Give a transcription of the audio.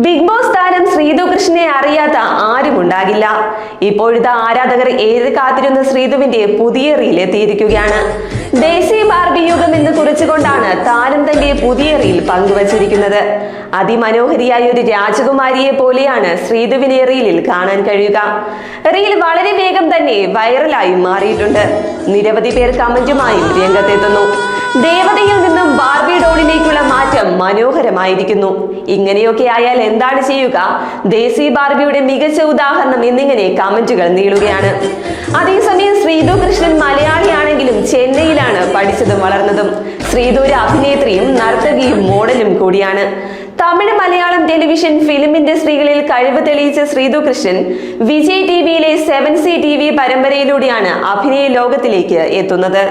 Big boss താരം ശ്രീതു കൃഷ്ണനെ അറിയാത്ത ആരുമുണ്ടാകില്ല. ഇപ്പോഴത്തെ ആരാധകർ ഏത് കാത്തിരുന്ന ശ്രീതുവിന്റെ പുതിയ റീൽ എത്തിയിരിക്കുകയാണ്. ദേശീ ബാർബി യുഗം എന്ന് കുറിച്ചുകൊണ്ടാണ് താരം തന്റെ പുതിയ റീൽ പങ്കുവച്ചിരിക്കുന്നത്. അതിമനോഹരിയായ ഒരു രാജകുമാരിയെ പോലെയാണ് ശ്രീതുവിനെ റീലിൽ കാണാൻ കഴിയുക. റീൽ വളരെ വേഗം തന്നെ വൈറലായി മാറിയിട്ടുണ്ട്. നിരവധി പേർ കമന്റുമായും രംഗത്തെത്തുന്നു. ദേവതയിൽ നിന്നും ബാർബി ഡോളിലേക്കുള്ള മാറ്റം മനോഹരമായിരിക്കുന്നു. ഇങ്ങനെയൊക്കെ ആയാൽ എന്താണ് ചെയ്യുക? ദേശീ ബാർബിയുടെ മികച്ച ഉദാഹരണം എന്നിങ്ങനെ കമന്റുകൾ നീളുകയാണ്. അതേസമയം ശ്രീതു കൃഷ്ണൻ മലയാളിയാണെങ്കിലും ചെന്നൈയിലാണ് പഠിച്ചതും വളർന്നതും. ശ്രീതു ഒരു അഭിനേത്രിയും നർത്തകിയും മോഡലും കൂടിയാണ്. തമിഴ്, മലയാളം, ടെലിവിഷൻ, ഫിലിം ഇൻഡസ്ട്രികളിൽ കഴിവ് തെളിയിച്ച ശ്രീതു കൃഷ്ണൻ വിജയ് ടിവിയിലെ 7C TV പരമ്പരയിലൂടെയാണ് അഭിനയ ലോകത്തിലേക്ക് എത്തുന്നത്.